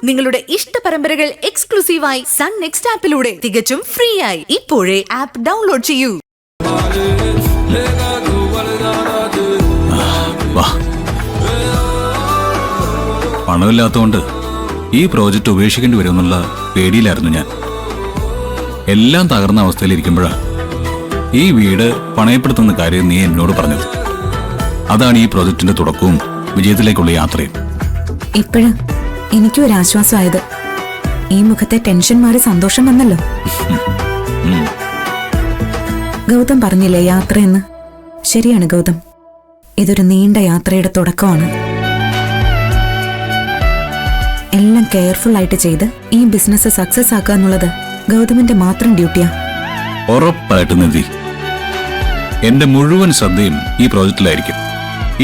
നിങ്ങളുടെ ഇഷ്ട പരമ്പരകൾ എക്സ്ക്ലൂസീവായി സൺ നെക്സ്റ്റ് ആപ്പിലൂടെ തികച്ചും ഫ്രീ ആയി ഇപ്പോഴേ ആപ്പ് ഡൗൺലോഡ് ചെയ്യൂ. പണമില്ലാത്തതുകൊണ്ട് ഈ പ്രോജക്റ്റ് ഉപേക്ഷിക്കേണ്ടി വരുമെന്നുള്ള പേടിയിലായിരുന്നു ഞാൻ. എല്ലാം തകർന്ന അവസ്ഥയിലിരിക്കുമ്പോഴാണ് ഈ വീട് പണയപ്പെടുത്തുന്ന കാര്യം നീ എന്നോട് പറഞ്ഞത്. അതാണ് ഈ പ്രോജക്റ്റിന്റെ തുടക്കവും വിജയത്തിലേക്കുള്ള യാത്രയും. ഇപ്പോഴും എനിക്കും ഒരു ആശ്വാസമായത്. ഈ മുഖത്തെ ടെൻഷൻ മാറി സന്തോഷം വന്നല്ലോ. ഗൗതം പറഞ്ഞില്ലേ യാത്രയെന്ന്? ശരിയാണ് ഗൗതം, ഇതൊരു നീണ്ട യാത്രയുടെ തുടക്കമാണ്. എല്ലാം കെയർഫുൾ ആയിട്ട് ചെയ്ത് ഈ ബിസിനസ് സക്സസ് ആക്കുക എന്നുള്ളത് ഗൗതമിന്റെ മാത്രം ഡ്യൂട്ടിയാ. ഉറപ്പായിട്ട് നിധി, എന്റെ മുഴുവൻ ശ്രദ്ധയും ഈ പ്രോജക്റ്റിലായിരിക്കും.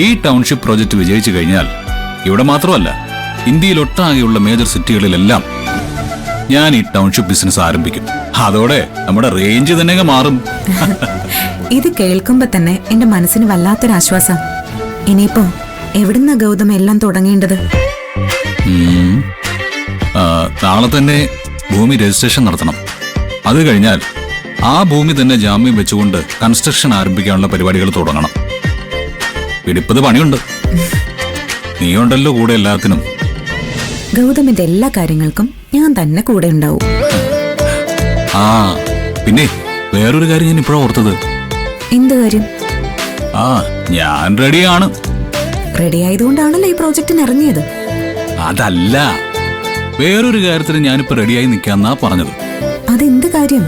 ഈ ടൗൺഷിപ്പ് പ്രോജക്റ്റ് വിജയിച്ചു കഴിഞ്ഞാൽ ഇവിടെ മാത്രമല്ല, ഇന്ത്യയിലൊട്ടാകെയുള്ള മേജർ സിറ്റികളിലെല്ലാം ഞാൻ ഈ ടൗൺഷിപ്പ് ബിസിനസ് ആരംഭിക്കും. അതോടെ നമ്മുടെ റേഞ്ച് തന്നെ മാറും. ഇത് കേൾക്കുമ്പോ തന്നെ എന്റെ മനസ്സിന് വല്ലാത്തൊരാശ്വാസം. ഇനിയിപ്പോ എവിടുന്ന ഗൗതം എല്ലാം തുടങ്ങേണ്ടത്? നാളെ തന്നെ ഭൂമി രജിസ്ട്രേഷൻ നടത്തണം. അത് കഴിഞ്ഞാൽ ആ ഭൂമി തന്നെ ജാമ്യം വെച്ചുകൊണ്ട് കൺസ്ട്രക്ഷൻ ആരംഭിക്കാനുള്ള പരിപാടികൾ തുടങ്ങണം. പിടിപ്പത് പണിയുണ്ട്. നീയുണ്ടല്ലോ കൂടെ എല്ലാത്തിനും. ഗൗതമിന്റെ എല്ലാ കാര്യങ്ങൾക്കും ഞാൻ തന്നെ കൂടെ ഉണ്ടാവും. പിന്നെ വേറൊരു കാര്യം ഞാൻ ഇപ്പോഴാണ് ഓർത്തത്. എന്ത് കാര്യം? ഞാൻ റെഡിയാണ്. റെഡി ആയതുകൊണ്ടാണല്ലോ ഈ പ്രോജക്റ്റിന് ഇറങ്ങിയത്. അതല്ല, വേറൊരു കാര്യത്തിന് ഞാനിപ്പോ റെഡിയായി നിൽക്കാന്നാ പറഞ്ഞത്. അതെന്ത് കാര്യം?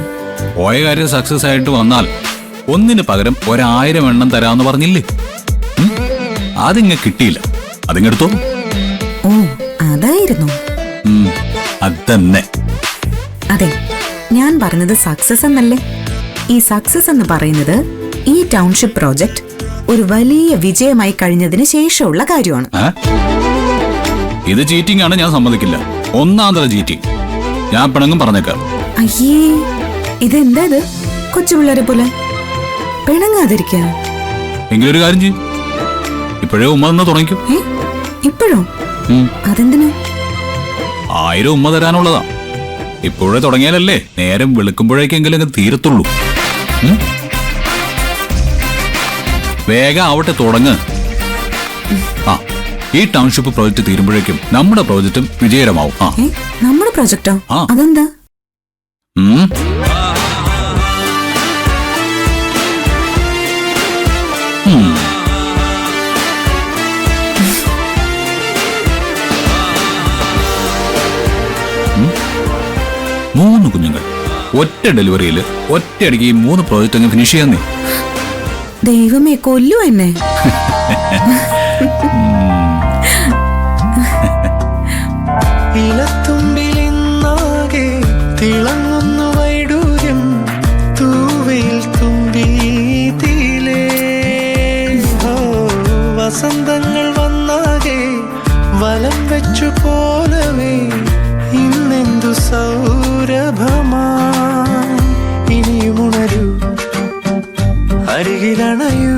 പോയ കാര്യം സക്സസ് ആയിട്ട് വന്നാൽ ഒന്നിന് പകരം 1000 എണ്ണം തരാമെന്ന് പറഞ്ഞില്ലേ? അതിങ്ങ കിട്ടിയില്ല, അതിങ്ങെടുത്തോ. ഓ, അതായിരുന്നു. അതന്നെ. അതെ, ഞാൻ പറഞ്ഞത് സക്സസ് എന്നല്ലേ. ഈ സക്സസ് എന്ന് പറയുന്നത് ഈ ടൗൺഷിപ്പ് പ്രോജക്റ്റ് ഒരു വലിയ വിജയമായി കഴിഞ്ഞതിന് ശേഷമുള്ള കാര്യമാണ്. ഇത് ചീറ്റിംഗ് ആണ്, ഞാൻ സമ്മതിക്കില്ല. ഒന്നാന്തര ചീറ്റിംഗ്. ഞാൻ പിണങ്ങും പറഞ്ഞേക്കാം. അയ്യേ, ഇതെന്താ ഇത്? കൊച്ചുപിള്ളേരെ പോലെ പിണങ്ങാതിരിക്ക. എങ്കിലൊരു കാര്യം ചെയ്യും, ഇപ്പോഴേ ഉമ്മ തന്നെ തുടങ്ങിക്കും. ഇപ്പോഴോ? അതെന്തിനാ? 1000 ഉമ്മ തരാനുള്ളതാ. ഇപ്പോഴേ തുടങ്ങിയാലല്ലേ നേരം വെളുക്കുമ്പോഴേക്കെങ്കിലും തീരത്തുള്ളൂ. വേഗം ആവട്ടെ, തുടങ്ങ്. ഈ ടൗൺഷിപ്പ് പ്രോജക്റ്റ് തീരുമ്പോഴേക്കും നമ്മുടെ പ്രോജക്റ്റും വിജയകരമാവും. നമ്മുടെ പ്രോജക്റ്റോ? അതെന്താ? മൂന്ന് കുഞ്ഞുങ്ങൾ ഒറ്റ ഡെലിവറിയിൽ ഒറ്റയടിക്ക് ഈ 3 പ്രോജക്റ്റ് അങ്ങ് ഫിനിഷ് ചെയ്യാന്നേ. ദൈവമേ, കൊല്ലു എന്നെ. ഇലത്തുമ്പിലിന്നാകെ തിളങ്ങുന്നു വൈഡൂര്യം, തൂവയിൽ തുമ്പീതിലേ. വസന്തങ്ങൾ വന്നാകെ വലം വെച്ചു പോലവേ, ഇന്നെന്തു സൗരഭമാ. ഇനിയുമുണരൂ, അരികിലണയൂ,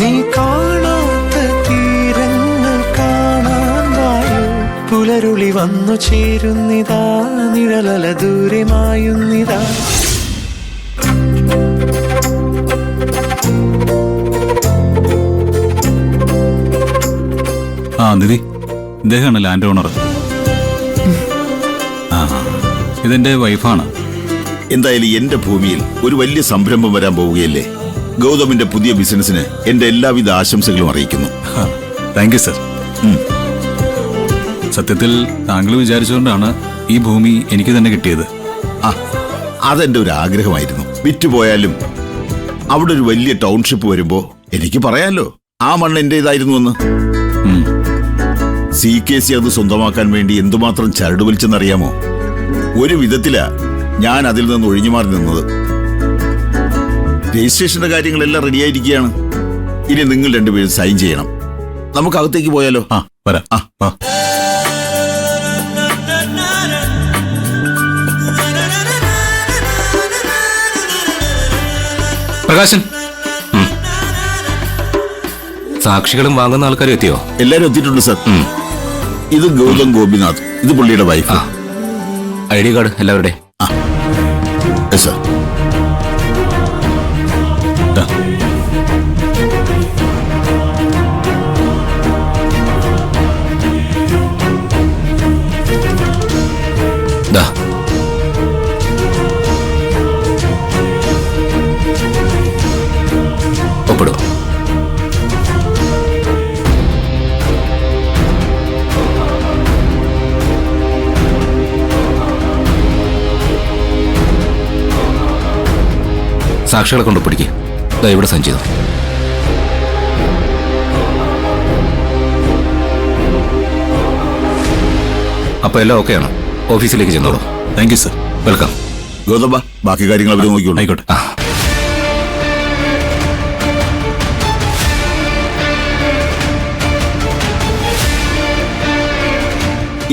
നീ കാണാത്ത തീരങ്ങൾ കാണാൻ വായു. പുലരുളി വന്നു ചേരുന്നിതാ, നിഴലല ദൂരെ മായുന്നിതാ. നിധി, ഇദ്ദേഹമാണ് ലാൻഡ് ഓണർ. ഇതെന്റെ വൈഫാണ്. എന്തായാലും എന്റെ ഭൂമിയിൽ ഒരു വലിയ സംരംഭം വരാൻ പോവുകയല്ലേ. ഗൗതമിന്റെ പുതിയ ബിസിനസിന് എന്റെ എല്ലാവിധ ആശംസകളും അറിയിക്കുന്നു. Thank you sir. സത്യത്തിൽ താങ്കൾ വിചാരിച്ചുകൊണ്ടാണ് ഈ ഭൂമി എനിക്ക് തന്നെ കിട്ടിയത്. അതെന്റെ ഒരു ആഗ്രഹമായിരുന്നു. വിറ്റുപോയാലും അവിടെ ഒരു വലിയ ടൗൺഷിപ്പ് വരുമ്പോ എനിക്ക് പറയാലോ ആ മണ്ണ് എന്റേതായിരുന്നു എന്ന്. CKC അത് സ്വന്തമാക്കാൻ വേണ്ടി എന്തുമാത്രം ചരട് വലിച്ചെന്നറിയാമോ? ഒരു വിധത്തിലാ ഞാൻ അതിൽ നിന്ന് ഒഴിഞ്ഞു മാറി നിന്നത്. രജിസ്ട്രേഷന്റെ കാര്യങ്ങളെല്ലാം റെഡിയായിരിക്കുകയാണ്. ഇനി നിങ്ങൾ രണ്ടുപേരും സൈൻ ചെയ്യണം. നമുക്ക് അകത്തേക്ക് പോയാലോ? വരാം. പ്രകാശൻ, സാക്ഷികളും വാങ്ങുന്ന ആൾക്കാരും എത്തിയോ? എല്ലാരും എത്തിയിട്ടുണ്ട് സർ. ഇത് ഗൗതം ഗോപിനാഥ്, ഇത് പുള്ളിയുടെ വൈഫ്. ID കാർഡ് എല്ലാവരുടെ. Yes, sir. ദാ. ദാ. ഒപ്പിടൂ. സാക്ഷികളെ കൊണ്ട് പിടിക്ക്. ദാ ഇവിടെ സൈൻ ചെയ്തു. അപ്പൊ എല്ലാം ഓക്കെയാണ്. ഓഫീസിലേക്ക് ചെന്നോളൂ. Thank you sir. Welcome. Gautham, ബാക്കി കാര്യങ്ങൾ അവർ നോക്കിയോളൂ. ആയിക്കോട്ടെ.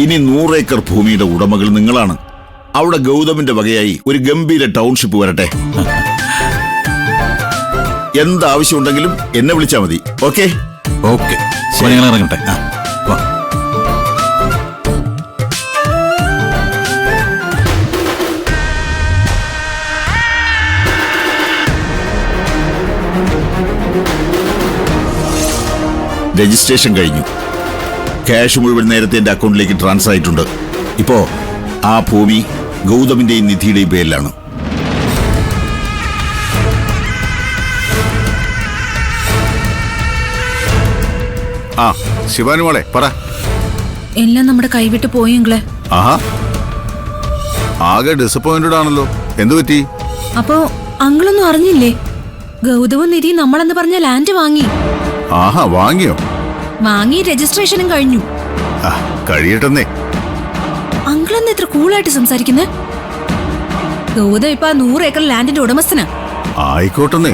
ഇനി 100 ഏക്കർ ഭൂമിയുടെ ഉടമകൾ നിങ്ങളാണ്. അവിടെ ഗൗതമിന്റെ വകയായി ഒരു ഗംഭീര ടൗൺഷിപ്പ് വരട്ടെ. എന്താവശ്യമുണ്ടെങ്കിലും എന്നെ വിളിച്ചാൽ മതി. ഓക്കെ? ഓക്കെ, ഞങ്ങൾ ഇറങ്ങട്ടെ. വാ. രജിസ്ട്രേഷൻ കഴിഞ്ഞു. ക്യാഷ് മുഴുവൻ നേരത്തെ എന്റെ അക്കൗണ്ടിലേക്ക് ട്രാൻസ്ഫർ ആയിട്ടുണ്ട്. ഇപ്പോ ആ ഭൂമി ഗൗതമിന്റെയും നിധിയുടെയും പേരിലാണ്. ആ ശിവാനി മോളെ പറ. എല്ലാം നമ്മുടെ കൈവിട്ട് പോയെങ്കിലേ. ആഹാ, ആകെ ഡിസപ്പോയിന്റഡ് ആണല്ലോ. എന്തു പറ്റി? അപ്പോ അങ്കിളൊന്നും അറിഞ്ഞില്ലേ? ഗൗതവും നിധി നമ്മളെന്ന് പറഞ്ഞ ലാൻഡ് വാങ്ങി. ആഹാ, വാങ്ങിയോ? വാങ്ങി, രജിസ്ട്രേഷനും കഴിഞ്ഞു. ആ, കഴിയട്ടെന്നേ. അങ്കിളെന്ന് എത്ര കൂളായിട്ട് സംസാരിക്കുന്നേ. ഗൗതം ഇപ്പൊ 100 ഏക്കർ ലാൻഡിന്റെ ഉടമസ്ഥനാ. ആയിക്കോട്ടെന്നേ.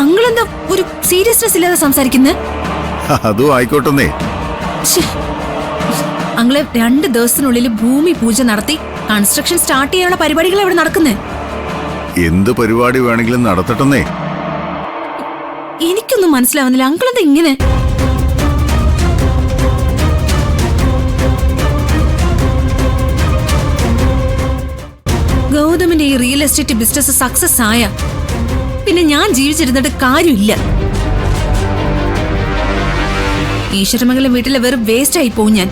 അങ്കിളെന്താ ഒരു സീരിയസ്നെസ് ഇല്ലാതെ സംസാരിക്കുന്നേ? അതും ആയിക്കോട്ടെന്നേ. അങ്കിളെ 2 ദിവസത്തിനുള്ളിൽ ഭൂമി പൂജ നടത്തി കൺസ്ട്രക്ഷൻ സ്റ്റാർട്ട് ചെയ്യാനുള്ള പരിപാടികൾ ഇവിടെ നടക്കുന്നേ. എന്ത് പരിപാടി വേണമെങ്കിലും നടത്തട്ടെന്നേ. എനിക്കൊന്നും മനസ്സിലാവുന്നില്ല. അങ്കിളെന്താ ഇങ്ങനെ? ഗൗതമിന്റെ ഈ റിയൽ എസ്റ്റേറ്റ് ബിസിനസ് സക്സസ് ആയ പിന്നെ ഞാൻ ജീവിച്ചിരുന്നിട്ട് കാര്യമില്ല. ഈശ്വരമംഗലം വീട്ടിലെ വെറും വേസ്റ്റ് ആയി പോവും ഞാൻ.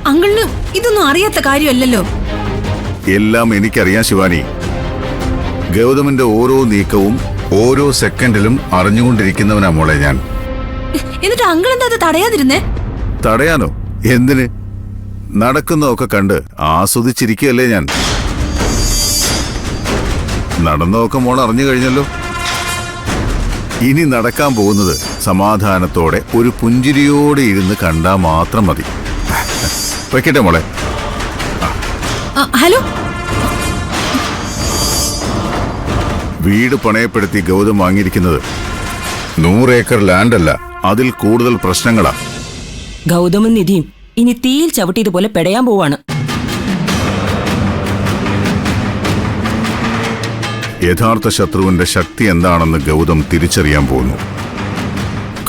അങ്കിളിന് ഇതൊന്നും അറിയാത്ത കാര്യമല്ലല്ലോ. എല്ലാം എനിക്കറിയാം ശിവാനി. ഗൗതമിന്റെ ഓരോ നീക്കവും ഓരോ സെക്കൻഡിലും അറിഞ്ഞുകൊണ്ടിരിക്കുന്നവനാ മോളെ ഞാൻ. എന്നിട്ട് അങ്കിൾ എന്താ അത് തടയാതിരുന്നേ? തടയാനോ? എന്തിന്? നടക്കുന്നതൊക്കെ കണ്ട് ആസ്വദിച്ചിരിക്കുകയല്ലേ ഞാൻ. നടന്നതൊക്കെ മോൾ അറിഞ്ഞു കഴിഞ്ഞല്ലോ. ഇനി നടക്കാൻ പോകുന്നത് സമാധാനത്തോടെ ഒരു പുഞ്ചിരിയോടെ ഇരുന്ന് കണ്ടാൽ മാത്രം മതി. വെക്കട്ടെ മോളെ. ഹലോ. വീട് പണയപ്പെടുത്തി ഗൗതം വാങ്ങിയിരിക്കുന്നത് 100 ഏക്കർ ലാൻഡല്ല, അതിൽ കൂടുതൽ പ്രശ്നങ്ങളാ. ഗൗതമും നിധിയും ഇനി തീയിൽ ചവിട്ടിയതുപോലെ പെടയാൻ പോവാണ്. യഥാർത്ഥ ശത്രുവിന്റെ ശക്തി എന്താണെന്ന് ഗൗതം തിരിച്ചറിയാൻ പോകുന്നു.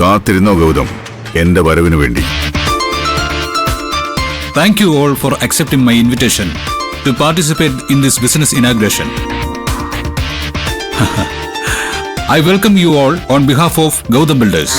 കാത്തിരുന്നോ ഗൗതം, എന്റെ വരവിനു വേണ്ടി. Thank you all for accepting my invitation to participate in this business inauguration. I welcome you all on behalf of Gautam Builders.